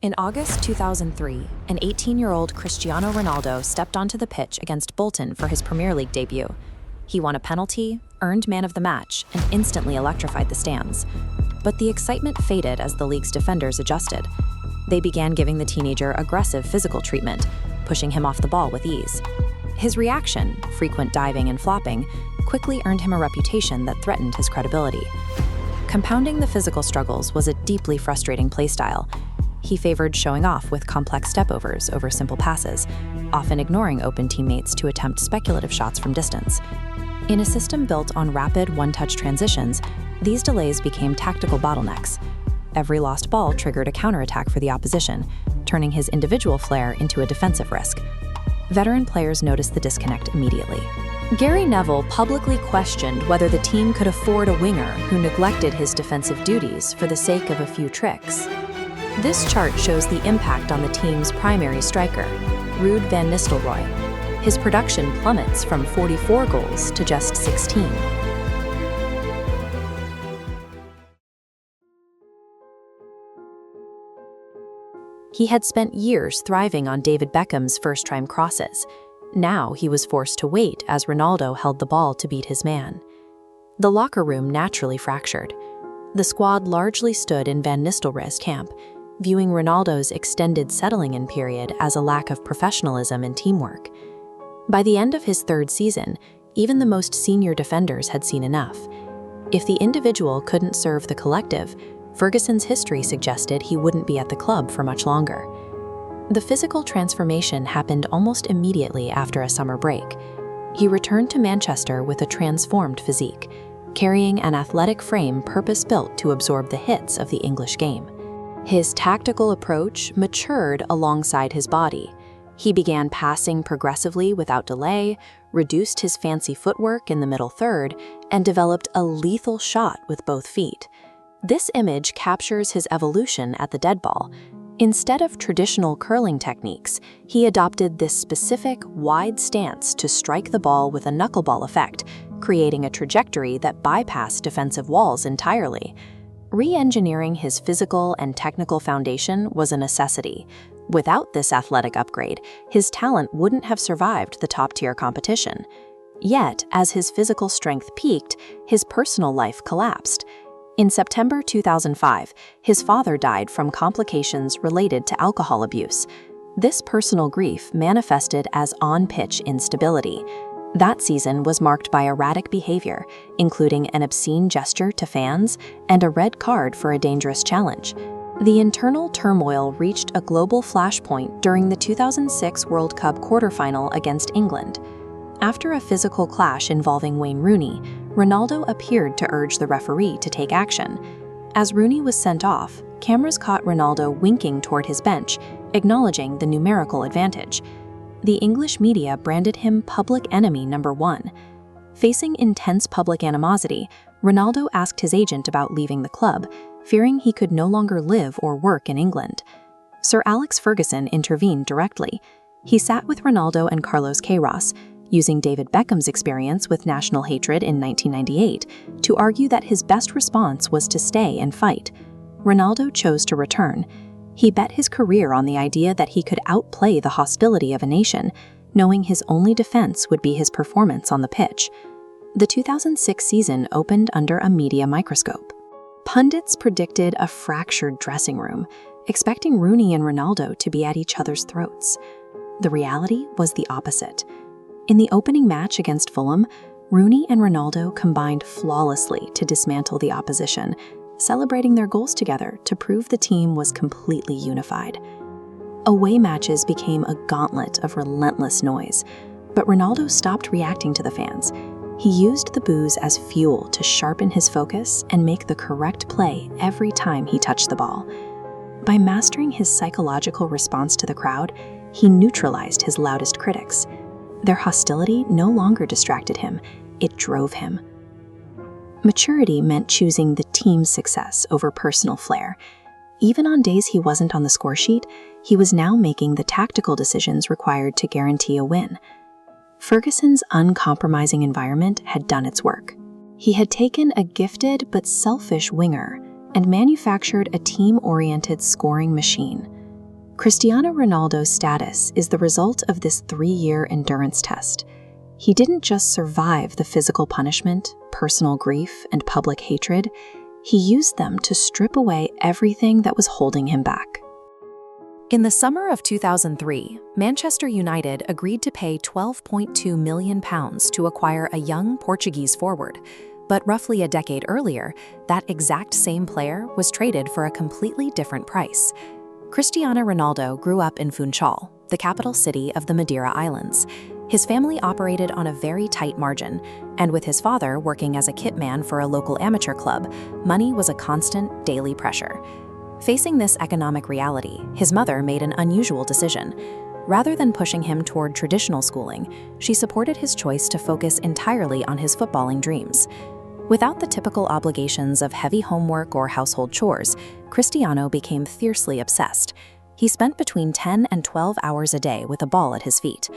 In August 2003, an 18-year-old Cristiano Ronaldo stepped onto the pitch against Bolton for his Premier League debut. He won a penalty, earned man of the match, and instantly electrified the stands. But the excitement faded as the league's defenders adjusted. They began giving the teenager aggressive physical treatment, pushing him off the ball with ease. His reaction, frequent diving and flopping, quickly earned him a reputation that threatened his credibility. Compounding the physical struggles was a deeply frustrating playstyle. He favored showing off with complex stepovers over simple passes, often ignoring open teammates to attempt speculative shots from distance. In a system built on rapid one-touch transitions, these delays became tactical bottlenecks. Every lost ball triggered a counterattack for the opposition, turning his individual flair into a defensive risk. Veteran players noticed the disconnect immediately. Gary Neville publicly questioned whether the team could afford a winger who neglected his defensive duties for the sake of a few tricks. This chart shows the impact on the team's primary striker, Ruud van Nistelrooy. His production plummets from 44 goals to just 16. He had spent years thriving on David Beckham's first-time crosses. Now he was forced to wait as Ronaldo held the ball to beat his man. The locker room naturally fractured. The squad largely stood in Van Nistelrooy's camp, viewing Ronaldo's extended settling-in period as a lack of professionalism and teamwork. By the end of his third season, even the most senior defenders had seen enough. If the individual couldn't serve the collective, Ferguson's history suggested he wouldn't be at the club for much longer. The physical transformation happened almost immediately after a summer break. He returned to Manchester with a transformed physique, carrying an athletic frame purpose-built to absorb the hits of the English game. His tactical approach matured alongside his body. He began passing progressively without delay, reduced his fancy footwork in the middle third, and developed a lethal shot with both feet. This image captures his evolution at the dead ball. Instead of traditional curling techniques, he adopted this specific, wide stance to strike the ball with a knuckleball effect, creating a trajectory that bypassed defensive walls entirely. Re-engineering his physical and technical foundation was a necessity. Without this athletic upgrade, his talent wouldn't have survived the top-tier competition. Yet, as his physical strength peaked, his personal life collapsed. In September 2005, his father died from complications related to alcohol abuse. This personal grief manifested as on-pitch instability. That season was marked by erratic behavior, including an obscene gesture to fans and a red card for a dangerous challenge. The internal turmoil reached a global flashpoint during the 2006 World Cup quarterfinal against England. After a physical clash involving Wayne Rooney, Ronaldo appeared to urge the referee to take action. As Rooney was sent off, cameras caught Ronaldo winking toward his bench, acknowledging the numerical advantage. The English media branded him public enemy number one. Facing intense public animosity, Ronaldo asked his agent about leaving the club, fearing he could no longer live or work in England. Sir Alex Ferguson intervened directly. He sat with Ronaldo and Carlos Queiroz, using David Beckham's experience with national hatred in 1998 to argue that his best response was to stay and fight. Ronaldo chose to return. He bet his career on the idea that he could outplay the hostility of a nation, knowing his only defense would be his performance on the pitch. The 2006 season opened under a media microscope. Pundits predicted a fractured dressing room, expecting Rooney and Ronaldo to be at each other's throats. The reality was the opposite. In the opening match against Fulham, Rooney and Ronaldo combined flawlessly to dismantle the opposition, celebrating their goals together to prove the team was completely unified. Away matches became a gauntlet of relentless noise, but Ronaldo stopped reacting to the fans. He used the boos as fuel to sharpen his focus and make the correct play every time he touched the ball. By mastering his psychological response to the crowd, he neutralized his loudest critics. Their hostility no longer distracted him, it drove him. Maturity meant choosing the team's success over personal flair. Even on days he wasn't on the score sheet, he was now making the tactical decisions required to guarantee a win. Ferguson's uncompromising environment had done its work. He had taken a gifted but selfish winger and manufactured a team-oriented scoring machine. Cristiano Ronaldo's status is the result of this 3-year endurance test. He didn't just survive the physical punishment, personal grief, and public hatred. He used them to strip away everything that was holding him back. In the summer of 2003, Manchester United agreed to pay £12.2 million to acquire a young Portuguese forward. But roughly a decade earlier, that exact same player was traded for a completely different price. Cristiano Ronaldo grew up in Funchal, the capital city of the Madeira Islands. His family operated on a very tight margin, and with his father working as a kitman for a local amateur club, money was a constant daily pressure. Facing this economic reality, his mother made an unusual decision. Rather than pushing him toward traditional schooling, she supported his choice to focus entirely on his footballing dreams. Without the typical obligations of heavy homework or household chores, Cristiano became fiercely obsessed. He spent between 10 and 12 hours a day with a ball at his feet.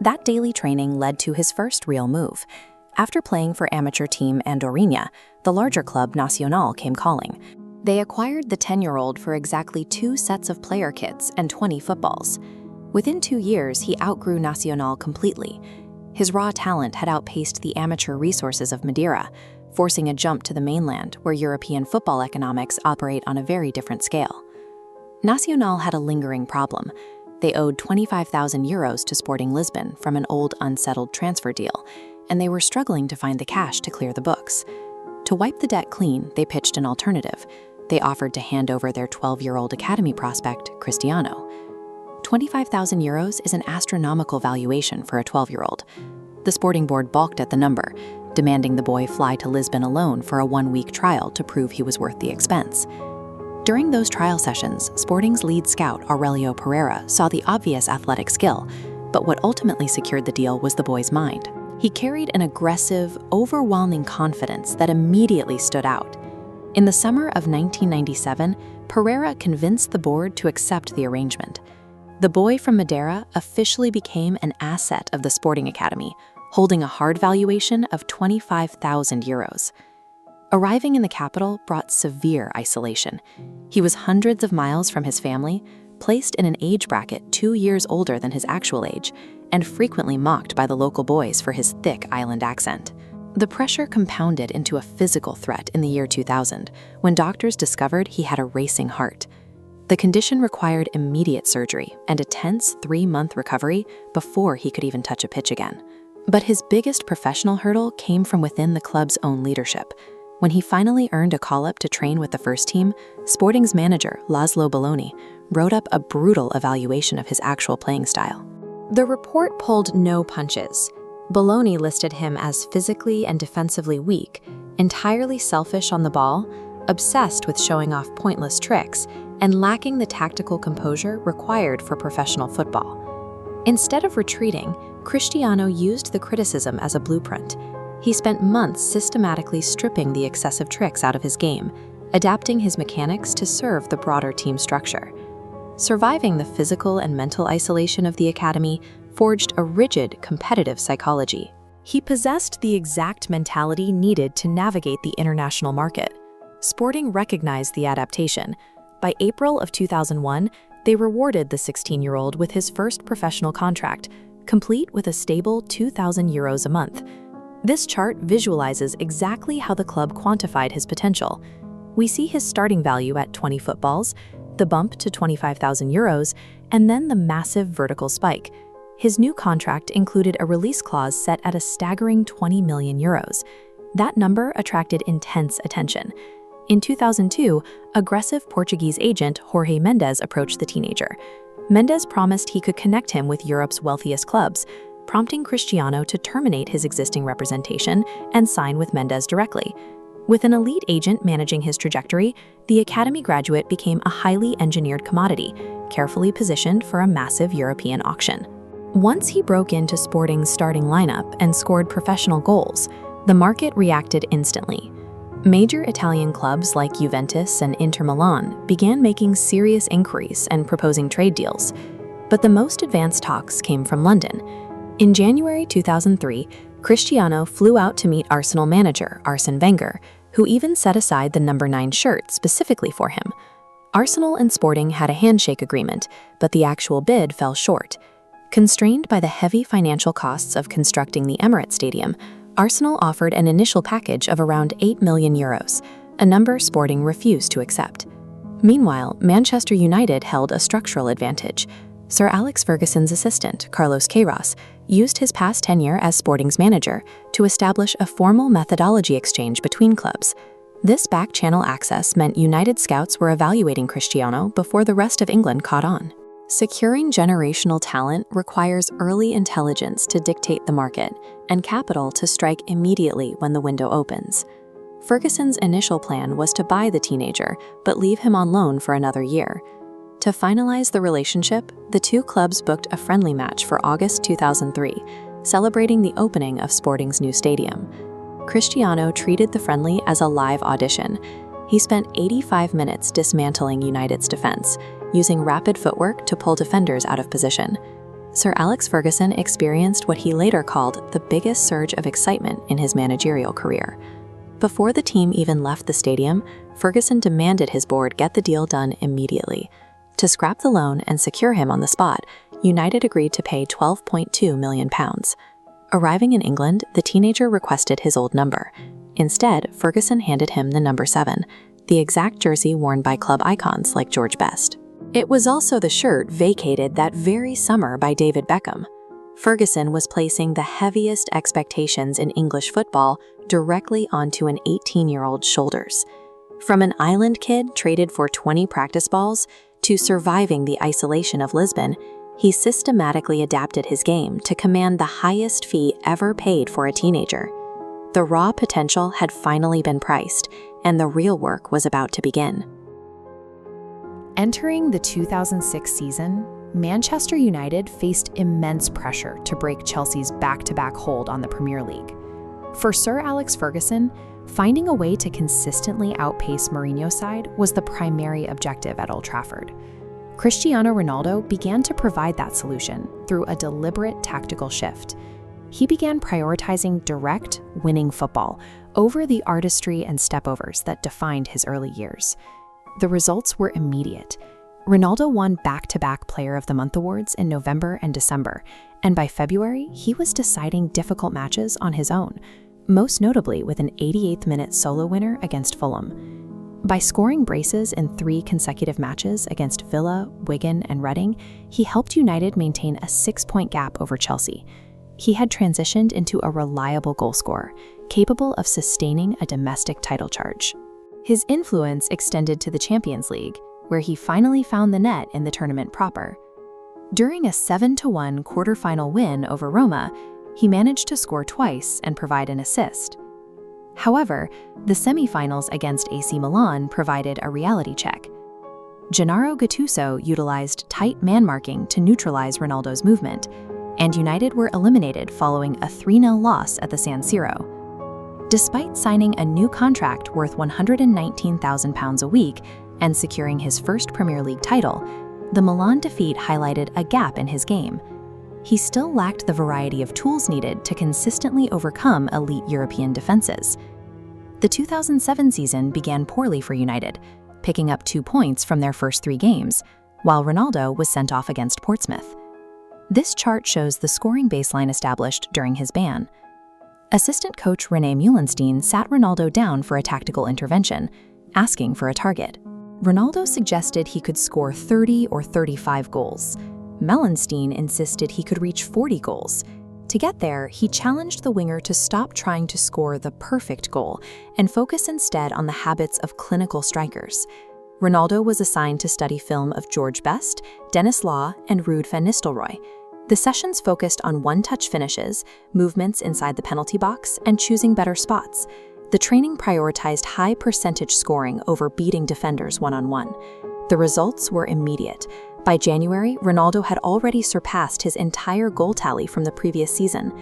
That daily training led to his first real move. After playing for amateur team Andorinha, the larger club Nacional came calling. They acquired the 10-year-old for exactly 2 sets of player kits and 20 footballs. Within 2 years, he outgrew Nacional completely. His raw talent had outpaced the amateur resources of Madeira, forcing a jump to the mainland where European football economics operate on a very different scale. Nacional had a lingering problem. They owed €25,000 to Sporting Lisbon from an old unsettled transfer deal, and they were struggling to find the cash to clear the books. To wipe the debt clean, they pitched an alternative. They offered to hand over their 12-year-old academy prospect, Cristiano. €25,000 is an astronomical valuation for a 12-year-old. The sporting board balked at the number, demanding the boy fly to Lisbon alone for a 1-week trial to prove he was worth the expense. During those trial sessions, Sporting's lead scout, Aurelio Pereira, saw the obvious athletic skill, but what ultimately secured the deal was the boy's mind. He carried an aggressive, overwhelming confidence that immediately stood out. In the summer of 1997, Pereira convinced the board to accept the arrangement. The boy from Madeira officially became an asset of the Sporting Academy, holding a hard valuation of €25,000. Arriving in the capital brought severe isolation. He was hundreds of miles from his family, placed in an age bracket 2 years older than his actual age, and frequently mocked by the local boys for his thick island accent. The pressure compounded into a physical threat in the year 2000, when doctors discovered he had a racing heart. The condition required immediate surgery and a tense 3-month recovery before he could even touch a pitch again. But his biggest professional hurdle came from within the club's own leadership. When he finally earned a call-up to train with the first team, Sporting's manager, Laszlo Belloni, wrote up a brutal evaluation of his actual playing style. The report pulled no punches. Belloni listed him as physically and defensively weak, entirely selfish on the ball, obsessed with showing off pointless tricks, and lacking the tactical composure required for professional football. Instead of retreating, Cristiano used the criticism as a blueprint. He spent months systematically stripping the excessive tricks out of his game, adapting his mechanics to serve the broader team structure. Surviving the physical and mental isolation of the academy forged a rigid, competitive psychology. He possessed the exact mentality needed to navigate the international market. Sporting recognized the adaptation. By April of 2001, they rewarded the 16-year-old with his first professional contract, complete with a stable €2,000 a month. This chart visualizes exactly how the club quantified his potential. We see his starting value at 20 footballs, the bump to €25,000, and then the massive vertical spike. His new contract included a release clause set at a staggering €20 million. That number attracted intense attention. In 2002, aggressive Portuguese agent Jorge Mendes approached the teenager. Mendes promised he could connect him with Europe's wealthiest clubs, prompting Cristiano to terminate his existing representation and sign with Mendes directly. With an elite agent managing his trajectory, the academy graduate became a highly engineered commodity, carefully positioned for a massive European auction. Once he broke into Sporting's starting lineup and scored professional goals, the market reacted instantly. Major Italian clubs like Juventus and Inter Milan began making serious inquiries and proposing trade deals. But the most advanced talks came from London. In January 2003, Cristiano flew out to meet Arsenal manager Arsene Wenger, who even set aside the number 9 shirt specifically for him. Arsenal and Sporting had a handshake agreement, but the actual bid fell short. Constrained by the heavy financial costs of constructing the Emirates Stadium, Arsenal offered an initial package of around €8 million, a number Sporting refused to accept. Meanwhile, Manchester United held a structural advantage. Sir Alex Ferguson's assistant, Carlos Queiroz, used his past tenure as Sporting's manager to establish a formal methodology exchange between clubs. This back-channel access meant United scouts were evaluating Cristiano before the rest of England caught on. Securing generational talent requires early intelligence to dictate the market and capital to strike immediately when the window opens. Ferguson's initial plan was to buy the teenager, but leave him on loan for another year. To finalize the relationship, the two clubs booked a friendly match for August 2003, celebrating the opening of Sporting's new stadium. Cristiano treated the friendly as a live audition. He spent 85 minutes dismantling United's defense, using rapid footwork to pull defenders out of position. Sir Alex Ferguson experienced what he later called the biggest surge of excitement in his managerial career. Before the team even left the stadium, Ferguson demanded his board get the deal done immediately. To scrap the loan and secure him on the spot, United agreed to pay £12.2 million. Arriving in England, the teenager requested his old number. Instead, Ferguson handed him the number 7, the exact jersey worn by club icons like George Best. It was also the shirt vacated that very summer by David Beckham. Ferguson was placing the heaviest expectations in English football directly onto an 18-year-old's shoulders. From an island kid traded for 20 practice balls to surviving the isolation of Lisbon, he systematically adapted his game to command the highest fee ever paid for a teenager. The raw potential had finally been priced, and the real work was about to begin. Entering the 2006 season, Manchester United faced immense pressure to break Chelsea's back-to-back hold on the Premier League. For Sir Alex Ferguson, finding a way to consistently outpace Mourinho's side was the primary objective at Old Trafford. Cristiano Ronaldo began to provide that solution through a deliberate tactical shift. He began prioritizing direct, winning football over the artistry and stepovers that defined his early years. The results were immediate. Ronaldo won back-to-back Player of the Month awards in November and December, and by February, he was deciding difficult matches on his own, most notably with an 88th-minute solo winner against Fulham. By scoring braces in 3 consecutive matches against Villa, Wigan, and Reading, he helped United maintain a 6-point gap over Chelsea. He had transitioned into a reliable goalscorer, capable of sustaining a domestic title charge. His influence extended to the Champions League, where he finally found the net in the tournament proper. During a 7-1 quarterfinal win over Roma, he managed to score twice and provide an assist. However, the semifinals against AC Milan provided a reality check. Gennaro Gattuso utilized tight man-marking to neutralize Ronaldo's movement, and United were eliminated following a 3-0 loss at the San Siro. Despite signing a new contract worth £119,000 a week and securing his first Premier League title, the Milan defeat highlighted a gap in his game. He still lacked the variety of tools needed to consistently overcome elite European defenses. The 2007 season began poorly for United, picking up 2 points from their first 3 games, while Ronaldo was sent off against Portsmouth. This chart shows the scoring baseline established during his ban. Assistant coach René Meulenstein sat Ronaldo down for a tactical intervention, asking for a target. Ronaldo suggested he could score 30 or 35 goals. Meulenstein insisted he could reach 40 goals. To get there, he challenged the winger to stop trying to score the perfect goal and focus instead on the habits of clinical strikers. Ronaldo was assigned to study film of George Best, Dennis Law, and Ruud van Nistelrooy. The sessions focused on one-touch finishes, movements inside the penalty box, and choosing better spots. The training prioritized high percentage scoring over beating defenders one-on-one. The results were immediate. By January, Ronaldo had already surpassed his entire goal tally from the previous season.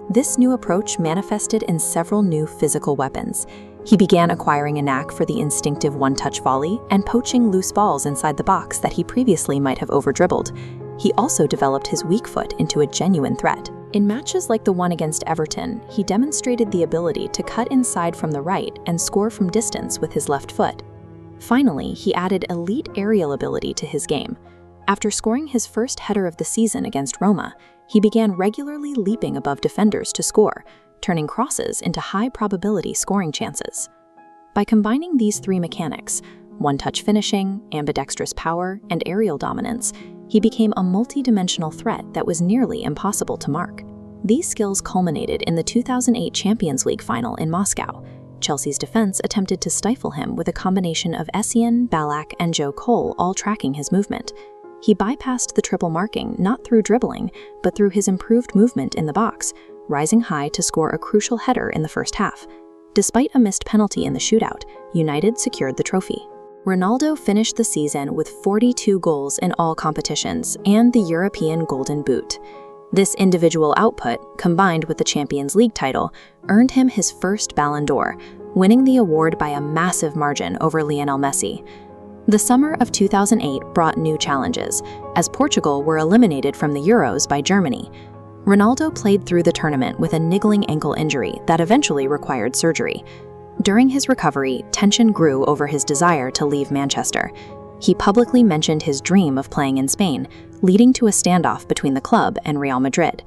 This new approach manifested in several new physical weapons. He began acquiring a knack for the instinctive one-touch volley and poaching loose balls inside the box that he previously might have over-dribbled. He also developed his weak foot into a genuine threat. In matches like the one against Everton, he demonstrated the ability to cut inside from the right and score from distance with his left foot. Finally, he added elite aerial ability to his game. After scoring his first header of the season against Roma, he began regularly leaping above defenders to score, turning crosses into high-probability scoring chances. By combining these three mechanics, one-touch finishing, ambidextrous power, and aerial dominance, he became a multi-dimensional threat that was nearly impossible to mark. These skills culminated in the 2008 Champions League final in Moscow. Chelsea's defense attempted to stifle him with a combination of Essien, Ballack, and Joe Cole all tracking his movement. He bypassed the triple marking not through dribbling, but through his improved movement in the box, rising high to score a crucial header in the first half. Despite a missed penalty in the shootout, United secured the trophy. Ronaldo finished the season with 42 goals in all competitions and the European Golden Boot. This individual output, combined with the Champions League title, earned him his first Ballon d'Or, winning the award by a massive margin over Lionel Messi. The summer of 2008 brought new challenges, as Portugal were eliminated from the Euros by Germany. Ronaldo played through the tournament with a niggling ankle injury that eventually required surgery. During his recovery, tension grew over his desire to leave Manchester. He publicly mentioned his dream of playing in Spain, leading to a standoff between the club and Real Madrid.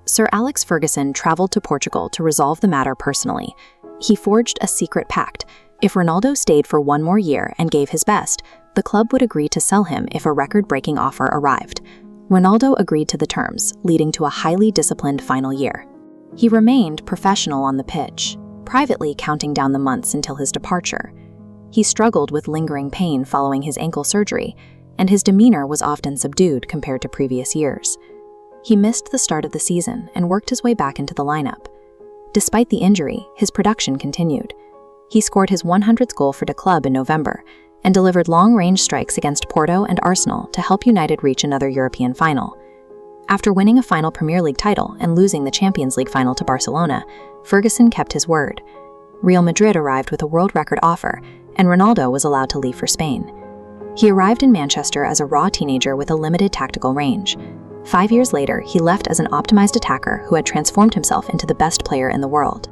Sir Alex Ferguson traveled to Portugal to resolve the matter personally. He forged a secret pact. If Ronaldo stayed for one more year and gave his best, the club would agree to sell him if a record-breaking offer arrived. Ronaldo agreed to the terms, leading to a highly disciplined final year. He remained professional on the pitch, privately counting down the months until his departure. He struggled with lingering pain following his ankle surgery, and his demeanor was often subdued compared to previous years. He missed the start of the season and worked his way back into the lineup. Despite the injury, his production continued. He scored his 100th goal for the club in November and delivered long-range strikes against Porto and Arsenal to help United reach another European final. After winning a final Premier League title and losing the Champions League final to Barcelona, Ferguson kept his word. Real Madrid arrived with a world record offer, and Ronaldo was allowed to leave for Spain. He arrived in Manchester as a raw teenager with a limited tactical range. 5 years later, he left as an optimized attacker who had transformed himself into the best player in the world.